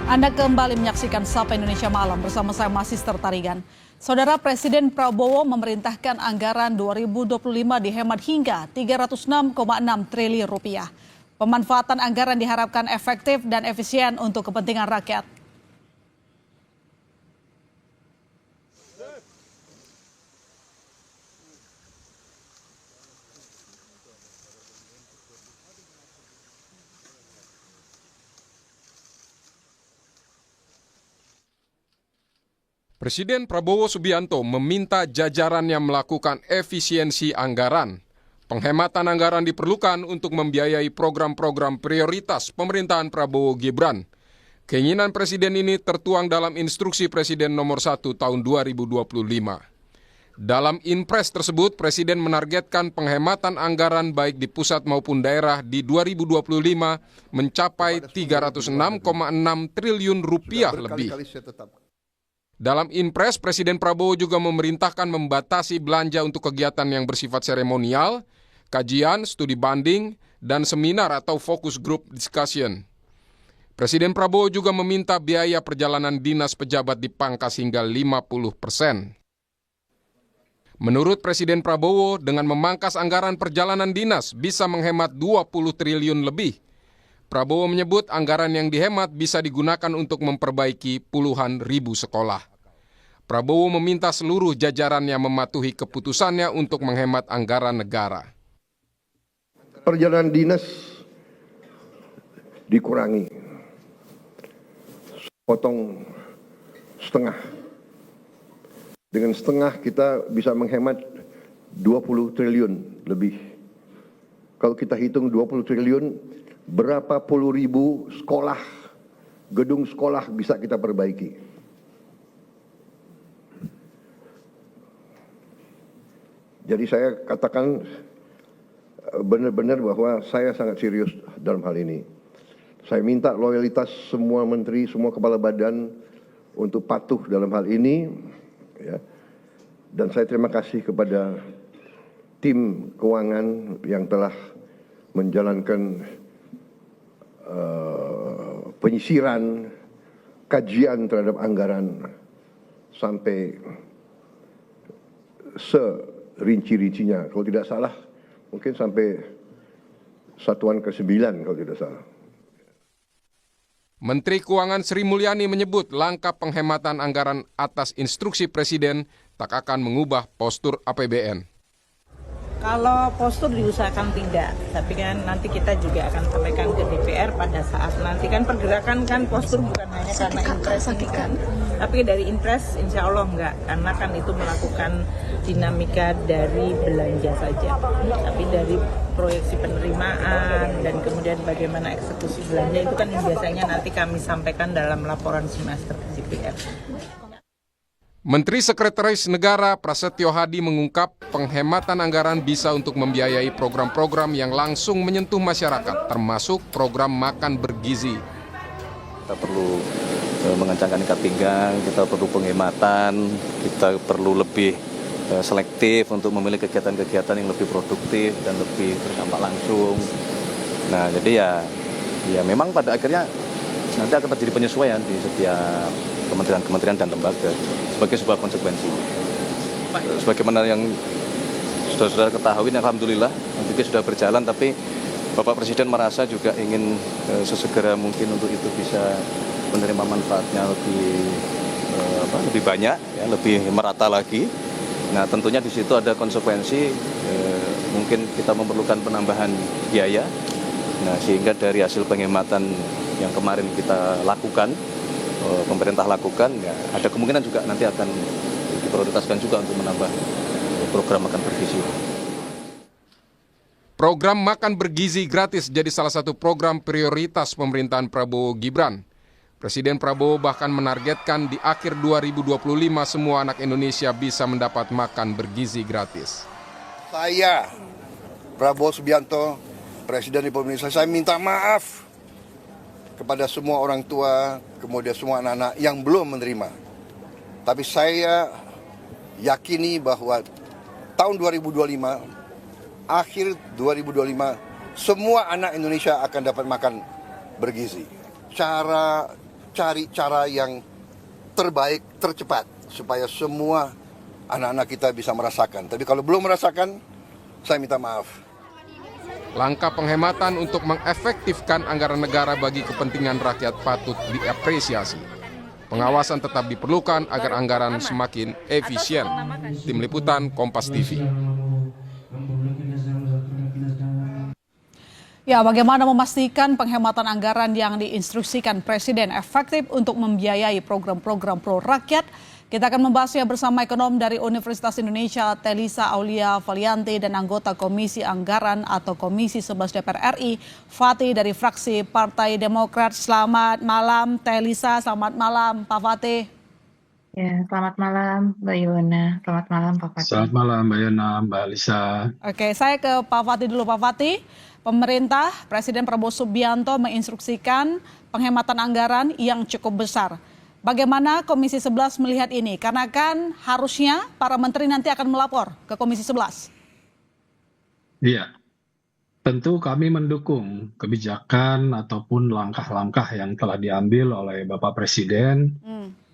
Anda kembali menyaksikan Sapa Indonesia Malam bersama saya Masister Tarigan. Saudara Presiden Prabowo memerintahkan anggaran 2025 dihemat hingga 306,6 triliun rupiah. Pemanfaatan anggaran diharapkan efektif dan efisien untuk kepentingan rakyat. Presiden Prabowo Subianto meminta jajarannya melakukan efisiensi anggaran. Penghematan anggaran diperlukan untuk membiayai program-program prioritas pemerintahan Prabowo Gibran. Keinginan Presiden ini tertuang dalam Instruksi Presiden Nomor 1 Tahun 2025. Dalam Inpres tersebut, Presiden menargetkan penghematan anggaran baik di pusat maupun daerah di 2025 mencapai 306,6 triliun rupiah lebih. Dalam Inpres, Presiden Prabowo juga memerintahkan membatasi belanja untuk kegiatan yang bersifat seremonial, kajian, studi banding, dan seminar atau focus group discussion. Presiden Prabowo juga meminta biaya perjalanan dinas pejabat dipangkas hingga 50%. Menurut Presiden Prabowo, dengan memangkas anggaran perjalanan dinas bisa menghemat 20 triliun lebih. Prabowo menyebut anggaran yang dihemat bisa digunakan untuk memperbaiki puluhan ribu sekolah. Prabowo meminta seluruh jajarannya mematuhi keputusannya untuk menghemat anggaran negara. Perjalanan dinas dikurangi, potong setengah. Dengan setengah kita bisa menghemat 20 triliun lebih. Kalau kita hitung 20 triliun, berapa puluh ribu sekolah, gedung sekolah bisa kita perbaiki. Jadi saya katakan benar-benar bahwa saya sangat serius dalam hal ini. Saya minta loyalitas semua menteri, semua kepala badan untuk patuh dalam hal ini. Ya. Dan saya terima kasih kepada tim keuangan yang telah menjalankan penyisiran, kajian terhadap anggaran sampai serinci-rincinya. Kalau tidak salah, mungkin sampai satuan ke-9 kalau tidak salah. Menteri Keuangan Sri Mulyani menyebut langkah penghematan anggaran atas instruksi Presiden tak akan mengubah postur APBN. Kalau postur diusahakan tidak, tapi kan nanti kita juga akan sampaikan ke DPR pada saat nanti kan pergerakan kan postur bukan hanya karena impres ini kan, tapi dari impres insya Allah enggak, karena kan itu melakukan dinamika dari belanja saja, tapi dari proyeksi penerimaan dan kemudian bagaimana eksekusi belanja itu kan yang biasanya nanti kami sampaikan dalam laporan semester ke DPR. Menteri Sekretaris Negara Prasetyo Hadi mengungkap penghematan anggaran bisa untuk membiayai program-program yang langsung menyentuh masyarakat, termasuk program makan bergizi. Kita perlu mengencangkan ikat pinggang, kita perlu penghematan, kita perlu lebih selektif untuk memilih kegiatan-kegiatan yang lebih produktif dan lebih berdampak langsung. Nah, jadi ya memang pada akhirnya nanti akan terjadi penyesuaian di setiap kementerian-kementerian dan lembaga sebagai sebuah konsekuensi. Sebagaimana yang saudara ketahui, alhamdulillah nanti sudah berjalan, tapi Bapak Presiden merasa juga ingin sesegera mungkin untuk itu bisa menerima manfaatnya lebih banyak, ya, lebih merata lagi. Nah, tentunya di situ ada konsekuensi, mungkin kita memerlukan penambahan biaya. Nah, sehingga dari hasil penghematan yang kemarin kita lakukan, pemerintah lakukan, ya, ada kemungkinan juga nanti akan diprioritaskan juga untuk menambah program makan bergizi. Program makan bergizi gratis jadi salah satu program prioritas pemerintahan Prabowo Gibran. Presiden Prabowo bahkan menargetkan di akhir 2025 semua anak Indonesia bisa mendapat makan bergizi gratis. Saya, Prabowo Subianto, Presiden Republik Indonesia, saya minta maaf kepada semua orang tua, kemudian semua anak-anak yang belum menerima. Tapi saya yakini bahwa tahun 2025, akhir 2025, semua anak Indonesia akan dapat makan bergizi. cari cara yang terbaik, tercepat, supaya semua anak-anak kita bisa merasakan. Tapi kalau belum merasakan, saya minta maaf. Langkah penghematan untuk mengefektifkan anggaran negara bagi kepentingan rakyat patut diapresiasi. Pengawasan tetap diperlukan agar anggaran semakin efisien. Tim Liputan Kompas TV. Ya, bagaimana memastikan penghematan anggaran yang diinstruksikan Presiden efektif untuk membiayai program-program pro rakyat? Kita akan membahasnya bersama ekonom dari Universitas Indonesia, Telisa Aulia Valianti, dan anggota Komisi Anggaran atau Komisi 11 DPR RI, Fatih dari fraksi Partai Demokrat. Selamat malam, Telisa. Selamat malam, Pak Fatih. Ya, selamat malam Mbak Yona. Selamat malam Pak Fatih. Selamat malam Mbak Yona, Mbak Lisa. Oke, saya ke Pak Fatih dulu. Pak Fatih, pemerintah Presiden Prabowo Subianto menginstruksikan penghematan anggaran yang cukup besar. Bagaimana Komisi 11 melihat ini? Karena kan harusnya para menteri nanti akan melapor ke Komisi 11. Iya, tentu kami mendukung kebijakan ataupun langkah-langkah yang telah diambil oleh Bapak Presiden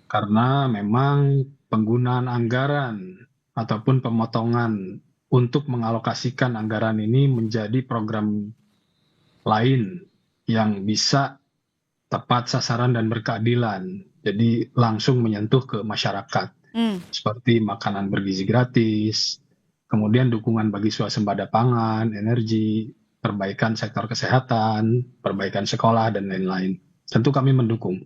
karena memang penggunaan anggaran ataupun pemotongan untuk mengalokasikan anggaran ini menjadi program lain yang bisa tepat sasaran dan berkeadilan. Jadi langsung menyentuh ke masyarakat, seperti makanan bergizi gratis, kemudian dukungan bagi swasembada pangan, energi, perbaikan sektor kesehatan, perbaikan sekolah, dan lain-lain. Tentu kami mendukung.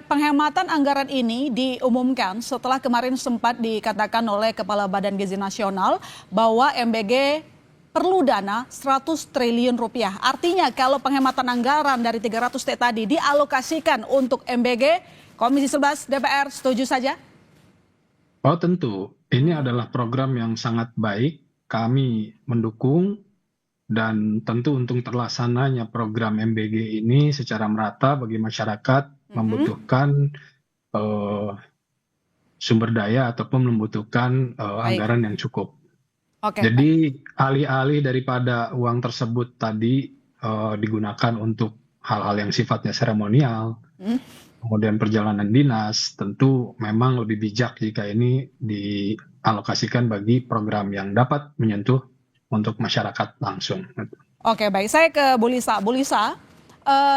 Penghematan anggaran ini diumumkan setelah kemarin sempat dikatakan oleh Kepala Badan Gizi Nasional bahwa MBG perlu dana 100 triliun rupiah. Artinya kalau penghematan anggaran dari 300T tadi dialokasikan untuk MBG, Komisi 11 DPR setuju saja? Oh tentu, ini adalah program yang sangat baik, kami mendukung, dan tentu untuk terlaksananya program MBG ini secara merata bagi masyarakat membutuhkan sumber daya ataupun membutuhkan anggaran yang cukup. Jadi alih-alih daripada uang tersebut tadi digunakan untuk hal-hal yang sifatnya seremonial, kemudian perjalanan dinas, tentu memang lebih bijak jika ini dialokasikan bagi program yang dapat menyentuh untuk masyarakat langsung. Oke, baik. Saya ke Bu Lisa. Bu Lisa,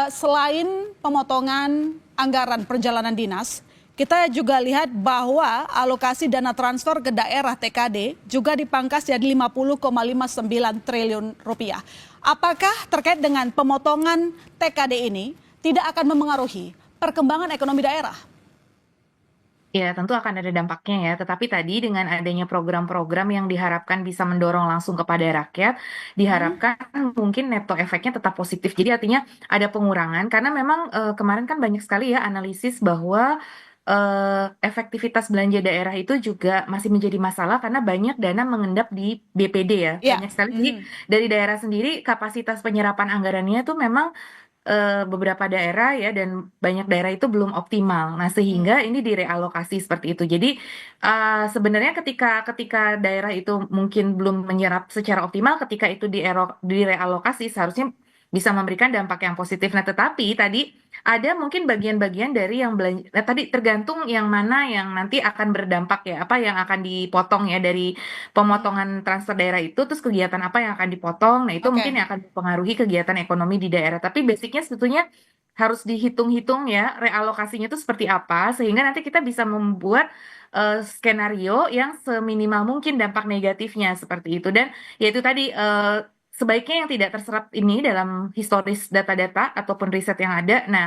selain pemotongan anggaran perjalanan dinas, kita juga lihat bahwa alokasi dana transfer ke daerah TKD juga dipangkas jadi 50,59 triliun rupiah. Apakah terkait dengan pemotongan TKD ini tidak akan memengaruhi perkembangan ekonomi daerah? Ya, tentu akan ada dampaknya ya. Tetapi tadi dengan adanya program-program yang diharapkan bisa mendorong langsung kepada rakyat, diharapkan mungkin neto efeknya tetap positif. Jadi artinya ada pengurangan karena memang kemarin kan banyak sekali ya analisis bahwa efektivitas belanja daerah itu juga masih menjadi masalah karena banyak dana mengendap di BPD ya. Banyak sekali. Jadi dari daerah sendiri kapasitas penyerapan anggarannya itu memang beberapa daerah ya dan banyak daerah itu belum optimal. Nah, sehingga ini direalokasi seperti itu. Jadi sebenarnya ketika daerah itu mungkin belum menyerap secara optimal, ketika itu direalokasi seharusnya bisa memberikan dampak yang positif. Nah, tetapi tadi ada mungkin bagian-bagian dari yang belanja, tadi tergantung yang mana yang nanti akan berdampak ya, apa yang akan dipotong ya dari pemotongan transfer daerah itu, terus kegiatan apa yang akan dipotong. Nah, itu mungkin yang akan mempengaruhi kegiatan ekonomi di daerah. Tapi basicnya sebetulnya harus dihitung-hitung ya realokasinya itu seperti apa, sehingga nanti kita bisa membuat skenario yang seminimal mungkin dampak negatifnya seperti itu. Dan yaitu tadi sebaiknya yang tidak terserap ini dalam historis data-data ataupun riset yang ada. Nah,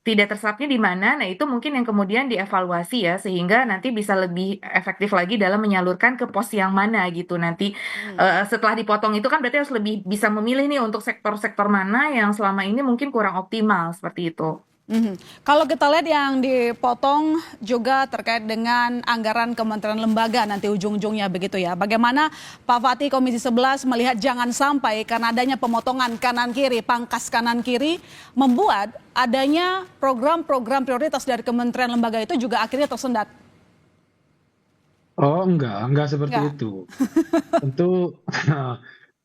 tidak terserapnya di mana? Nah, itu mungkin yang kemudian dievaluasi ya, sehingga nanti bisa lebih efektif lagi dalam menyalurkan ke pos yang mana gitu. Nanti setelah dipotong itu kan berarti harus lebih bisa memilih nih untuk sektor-sektor mana yang selama ini mungkin kurang optimal seperti itu. Kalau kita lihat yang dipotong juga terkait dengan anggaran kementerian lembaga nanti ujung-ujungnya begitu ya. Bagaimana Pak Fatih Komisi 11 melihat jangan sampai karena adanya pemotongan kanan kiri, pangkas kanan kiri membuat adanya program-program prioritas dari kementerian lembaga itu juga akhirnya tersendat. Oh enggak seperti itu.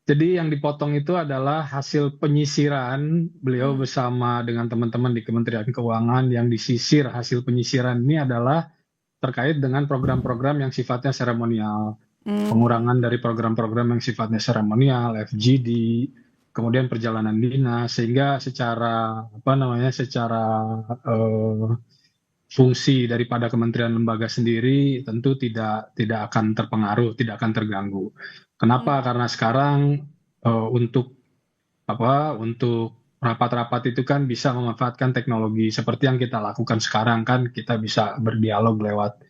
Jadi yang dipotong itu adalah hasil penyisiran beliau bersama dengan teman-teman di Kementerian Keuangan. Yang disisir hasil penyisiran ini adalah terkait dengan program-program yang sifatnya seremonial. Pengurangan dari program-program yang sifatnya seremonial, FGD, kemudian perjalanan dinas, sehingga secara fungsi daripada kementerian lembaga sendiri tentu tidak akan terpengaruh, tidak akan terganggu. Kenapa? Karena sekarang untuk rapat-rapat itu kan bisa memanfaatkan teknologi seperti yang kita lakukan sekarang, kan kita bisa berdialog lewat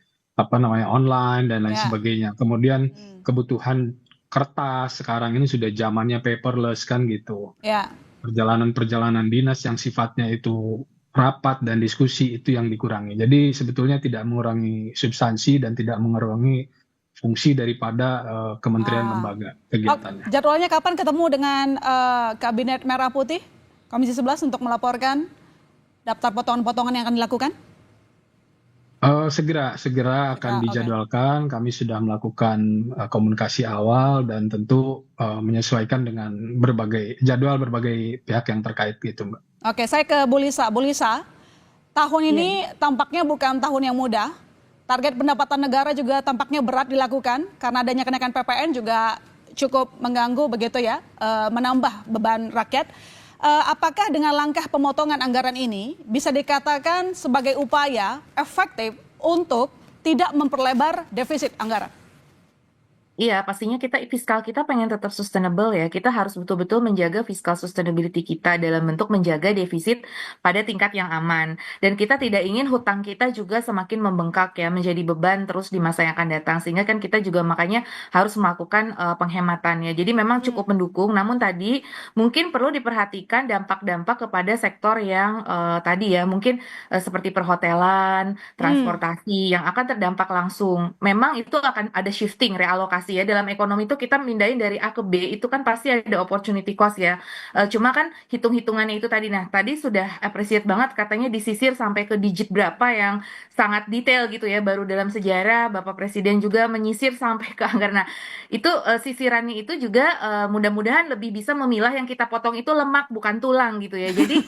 online dan lain sebagainya. Kemudian kebutuhan kertas sekarang ini sudah zamannya paperless kan gitu. Perjalanan dinas yang sifatnya itu rapat dan diskusi itu yang dikurangi. Jadi sebetulnya tidak mengurangi substansi dan tidak mengurangi fungsi daripada kementerian lembaga kegiatannya. Jadwalnya kapan ketemu dengan Kabinet Merah Putih Komisi 11 untuk melaporkan daftar potongan-potongan yang akan dilakukan? Segera akan dijadwalkan. Kami sudah melakukan komunikasi awal dan tentu menyesuaikan dengan berbagai pihak yang terkait gitu, Mbak. Oke, saya ke Bu Lisa. Bu Lisa, tahun ini tampaknya bukan tahun yang mudah. Target pendapatan negara juga tampaknya berat dilakukan karena adanya kenaikan PPN juga cukup mengganggu begitu ya, menambah beban rakyat. Apakah dengan langkah pemotongan anggaran ini bisa dikatakan sebagai upaya efektif untuk tidak memperlebar defisit anggaran? Iya, pastinya fiskal kita pengen tetap sustainable ya. Kita harus betul-betul menjaga fiskal sustainability kita dalam bentuk menjaga defisit pada tingkat yang aman. Dan kita tidak ingin hutang kita juga semakin membengkak ya, menjadi beban terus di masa yang akan datang. Sehingga kan kita juga makanya harus melakukan penghematannya. Jadi memang cukup mendukung, namun tadi mungkin perlu diperhatikan dampak-dampak kepada sektor yang tadi ya, mungkin seperti perhotelan, transportasi yang akan terdampak langsung. Memang itu akan ada shifting, realokasi ya, dalam ekonomi itu kita mindahin dari A ke B itu kan pasti ada opportunity cost ya. Cuma kan hitung-hitungannya itu tadi, nah tadi sudah appreciate banget katanya disisir sampai ke digit berapa yang sangat detail gitu ya, baru dalam sejarah Bapak Presiden juga menyisir sampai ke anggaran. Nah itu sisirannya itu juga mudah-mudahan lebih bisa memilah yang kita potong itu lemak bukan tulang gitu ya. Jadi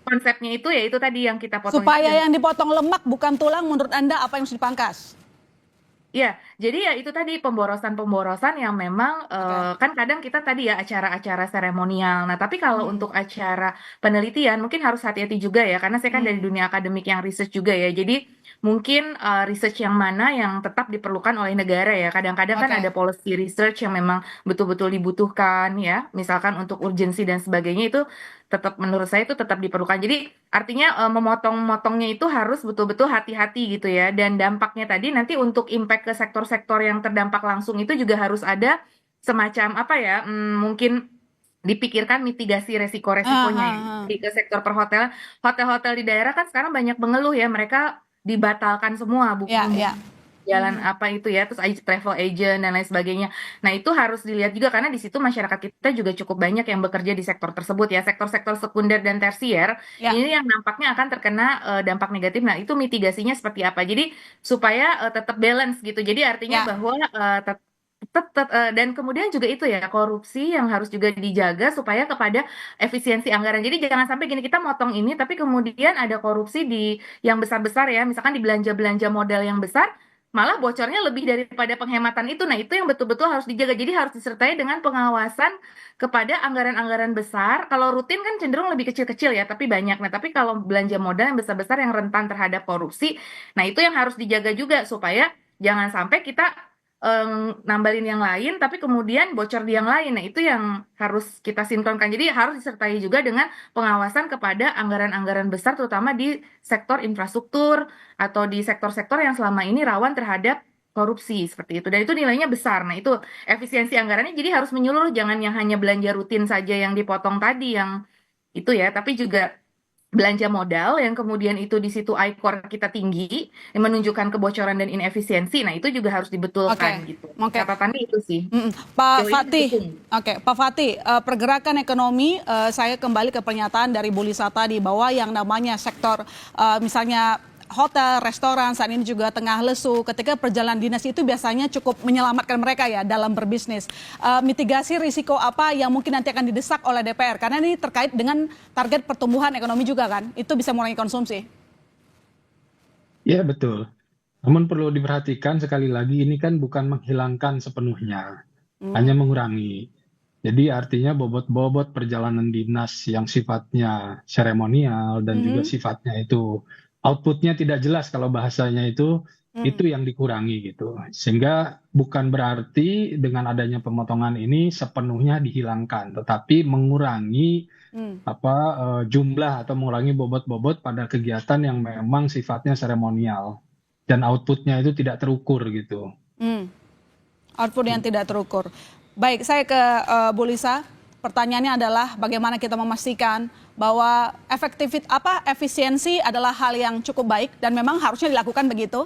konsepnya itu ya itu tadi yang kita potong. Supaya yang dipotong lemak bukan tulang, menurut Anda apa yang harus dipangkas? Ya, jadi ya itu tadi pemborosan-pemborosan yang memang kan kadang kita tadi ya acara-acara seremonial. Nah, tapi kalau untuk acara penelitian mungkin harus hati-hati juga ya, karena saya kan dari dunia akademik yang research juga ya. Jadi mungkin research yang mana yang tetap diperlukan oleh negara ya. Kadang-kadang kan ada policy research yang memang betul-betul dibutuhkan ya. Misalkan untuk urgensi dan sebagainya itu tetap menurut saya itu tetap diperlukan. Jadi artinya memotong-motongnya itu harus betul-betul hati-hati gitu ya. Dan dampaknya tadi nanti untuk impact ke sektor-sektor yang terdampak langsung itu juga harus ada semacam mungkin dipikirkan mitigasi resiko-resikonya ya. Di ke sektor perhotelan, hotel-hotel di daerah kan sekarang banyak mengeluh ya, mereka dibatalkan semua booking jalan apa itu ya, terus travel agent dan lain sebagainya. Nah itu harus dilihat juga karena di situ masyarakat kita juga cukup banyak yang bekerja di sektor tersebut ya, sektor-sektor sekunder dan tersier ini yang nampaknya akan terkena dampak negatif. Nah itu mitigasinya seperti apa? Jadi supaya tetap balance gitu. Jadi artinya bahwa dan kemudian juga itu ya korupsi yang harus juga dijaga supaya kepada efisiensi anggaran. Jadi jangan sampai gini kita motong ini tapi kemudian ada korupsi di yang besar-besar ya, misalkan di belanja-belanja modal yang besar malah bocornya lebih daripada penghematan itu. Nah, itu yang betul-betul harus dijaga. Jadi harus disertai dengan pengawasan kepada anggaran-anggaran besar. Kalau rutin kan cenderung lebih kecil-kecil ya, tapi banyak. Nah, tapi kalau belanja modal yang besar-besar yang rentan terhadap korupsi, nah itu yang harus dijaga juga supaya jangan sampai kita nambalin yang lain tapi kemudian bocor di yang lain. Nah, itu yang harus kita sinkronkan. Jadi harus disertai juga dengan pengawasan kepada anggaran-anggaran besar terutama di sektor infrastruktur atau di sektor-sektor yang selama ini rawan terhadap korupsi seperti itu. Dan itu nilainya besar. Nah, itu efisiensi anggarannya jadi harus menyeluruh, jangan yang hanya belanja rutin saja yang dipotong tadi yang itu ya, tapi juga belanja modal yang kemudian itu di situ ICOR kita tinggi yang menunjukkan kebocoran dan inefisiensi. Nah, itu juga harus dibetulkan gitu. Catatannya itu sih. Pak Fatih. Pak Fatih, pergerakan ekonomi saya kembali ke pernyataan dari Bu Lisa tadi bahwa yang namanya sektor misalnya hotel, restoran saat ini juga tengah lesu. Ketika perjalanan dinas itu biasanya cukup menyelamatkan mereka ya dalam berbisnis. Mitigasi risiko apa yang mungkin nanti akan didesak oleh DPR? Karena ini terkait dengan target pertumbuhan ekonomi juga kan. Itu bisa mengurangi konsumsi. Ya, betul. Namun perlu diperhatikan sekali lagi ini kan bukan menghilangkan sepenuhnya, hanya mengurangi. Jadi artinya bobot-bobot perjalanan dinas yang sifatnya seremonial dan juga sifatnya itu outputnya tidak jelas kalau bahasanya itu yang dikurangi gitu. Sehingga bukan berarti dengan adanya pemotongan ini sepenuhnya dihilangkan, tetapi mengurangi jumlah atau mengurangi bobot-bobot pada kegiatan yang memang sifatnya seremonial dan outputnya itu tidak terukur gitu. Output yang tidak terukur. Baik, saya ke Bu Lisa. Pertanyaannya adalah bagaimana kita memastikan bahwa efisiensi adalah hal yang cukup baik dan memang harusnya dilakukan begitu.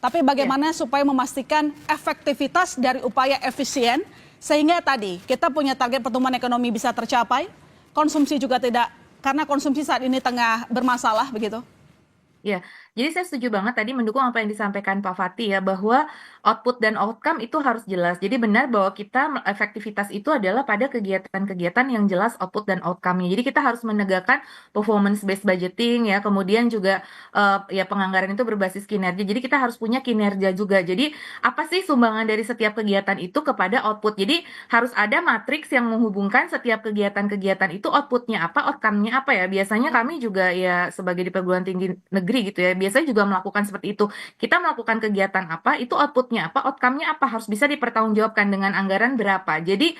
Tapi bagaimana supaya memastikan efektivitas dari upaya efisien sehingga tadi kita punya target pertumbuhan ekonomi bisa tercapai, konsumsi juga tidak, karena konsumsi saat ini tengah bermasalah begitu. Ya, jadi saya setuju banget tadi mendukung apa yang disampaikan Pak Fatih ya, bahwa output dan outcome itu harus jelas. Jadi benar bahwa efektivitas itu adalah pada kegiatan-kegiatan yang jelas output dan outcome-nya. Jadi kita harus menegakkan performance based budgeting ya, kemudian juga ya penganggaran itu berbasis kinerja. Jadi kita harus punya kinerja juga. Jadi apa sih sumbangan dari setiap kegiatan itu kepada output? Jadi harus ada matriks yang menghubungkan setiap kegiatan-kegiatan itu outputnya apa, outcome-nya apa ya. Biasanya kami juga ya sebagai di perguruan tinggi negeri gitu ya, biasanya juga melakukan seperti itu. Kita melakukan kegiatan apa, itu outputnya apa, outcome-nya apa, harus bisa dipertanggungjawabkan dengan anggaran berapa. Jadi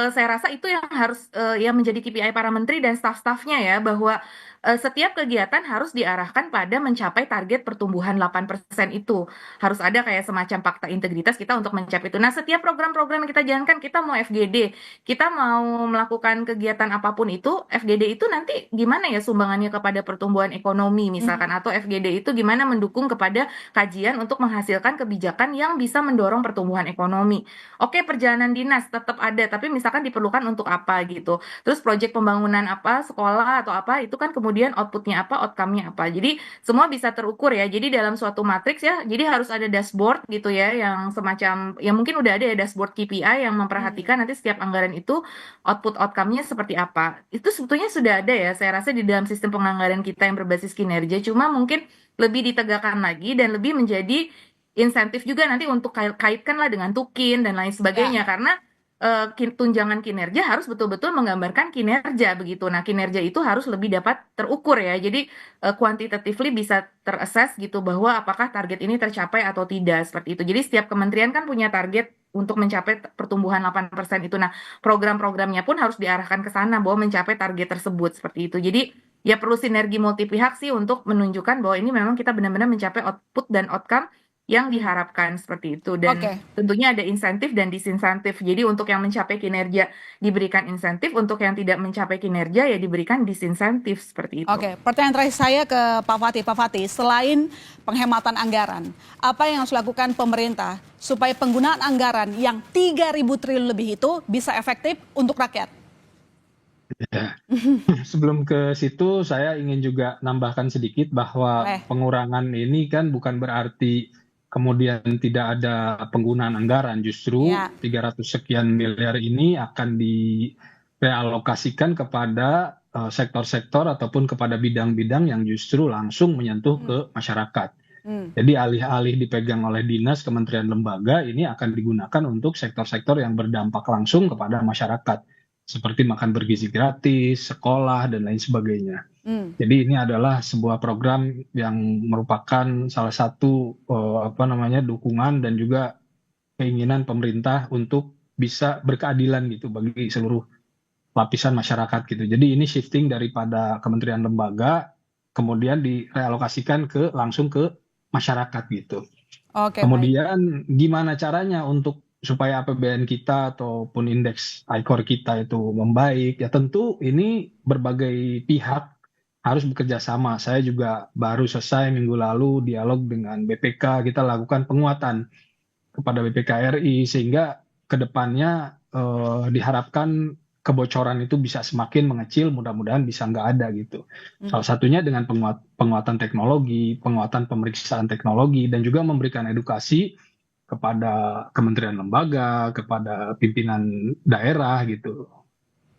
saya rasa itu yang harus yang menjadi KPI para menteri dan staf-stafnya ya, bahwa setiap kegiatan harus diarahkan pada mencapai target pertumbuhan 8% itu. Harus ada kayak semacam fakta integritas kita untuk mencapai itu. Nah, setiap program-program yang kita jalankan, kita mau FGD, kita mau melakukan kegiatan apapun itu, FGD itu nanti gimana ya sumbangannya kepada pertumbuhan ekonomi misalkan, atau FGD itu gimana mendukung kepada kajian untuk menghasilkan kebijakan yang bisa mendorong pertumbuhan ekonomi. Oke, perjalanan dinas tetap ada, tapi misalkan diperlukan untuk apa gitu. Terus proyek pembangunan apa, sekolah atau apa, itu kan kemudian outputnya apa, outcome-nya apa. Jadi semua bisa terukur ya. Jadi dalam suatu matriks ya, jadi harus ada dashboard gitu ya, yang semacam, ya mungkin udah ada ya dashboard KPI yang memperhatikan nanti setiap anggaran itu output outcome-nya seperti apa. Itu sebetulnya sudah ada ya, saya rasa di dalam sistem penganggaran kita yang berbasis kinerja, cuma mungkin lebih ditegakkan lagi dan lebih menjadi insentif juga nanti untuk kaitkanlah dengan tukin dan lain sebagainya, karena tunjangan kinerja harus betul-betul menggambarkan kinerja begitu. Nah, kinerja itu harus lebih dapat terukur ya. Jadi quantitatively bisa terassess gitu bahwa apakah target ini tercapai atau tidak seperti itu. Jadi setiap kementerian kan punya target untuk mencapai pertumbuhan 8% itu. Nah, program-programnya pun harus diarahkan ke sana bahwa mencapai target tersebut seperti itu. Jadi ya perlu sinergi multi pihak sih untuk menunjukkan bahwa ini memang kita benar-benar mencapai output dan outcome yang diharapkan seperti itu. Dan tentunya ada insentif dan disinsentif. Jadi untuk yang mencapai kinerja diberikan insentif, untuk yang tidak mencapai kinerja ya diberikan disinsentif seperti itu. Oke, pertanyaan terakhir saya ke Pak Fatih. Pak Fatih, selain penghematan anggaran, apa yang harus dilakukan pemerintah supaya penggunaan anggaran yang 3.000 triliun lebih itu bisa efektif untuk rakyat? Ya. Sebelum ke situ, saya ingin juga nambahkan sedikit bahwa pengurangan ini kan bukan berarti kemudian tidak ada penggunaan anggaran. Justru 300 sekian miliar ini akan direalokasikan kepada sektor-sektor ataupun kepada bidang-bidang yang justru langsung menyentuh ke masyarakat. Jadi alih-alih dipegang oleh dinas, kementerian, lembaga, ini akan digunakan untuk sektor-sektor yang berdampak langsung kepada masyarakat. Seperti makan bergizi gratis, sekolah, dan lain sebagainya. Jadi ini adalah sebuah program yang merupakan salah satu dukungan dan juga keinginan pemerintah untuk bisa berkeadilan gitu bagi seluruh lapisan masyarakat gitu. Jadi ini shifting daripada kementerian lembaga kemudian direalokasikan langsung ke masyarakat gitu. Kemudian gimana caranya supaya APBN kita ataupun indeks ICOR kita itu membaik, ya tentu ini berbagai pihak harus bekerja sama. Saya juga baru selesai minggu lalu dialog dengan BPK, kita lakukan penguatan kepada BPK RI sehingga kedepannya diharapkan kebocoran itu bisa semakin mengecil, mudah-mudahan bisa nggak ada gitu. Salah satunya dengan penguatan teknologi, penguatan pemeriksaan teknologi, dan juga memberikan edukasi kepada kementerian lembaga, kepada pimpinan daerah gitu,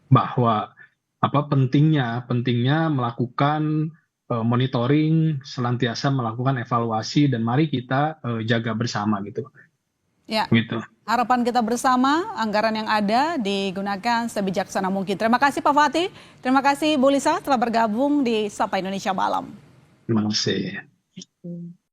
bahwa pentingnya melakukan monitoring, senantiasa melakukan evaluasi, dan mari kita jaga bersama gitu. Ya. Gitu. Harapan kita bersama, anggaran yang ada digunakan sebijaksana mungkin. Terima kasih Pak Fatih, terima kasih Bu Lisa telah bergabung di Sapa Indonesia Malam. Terima kasih.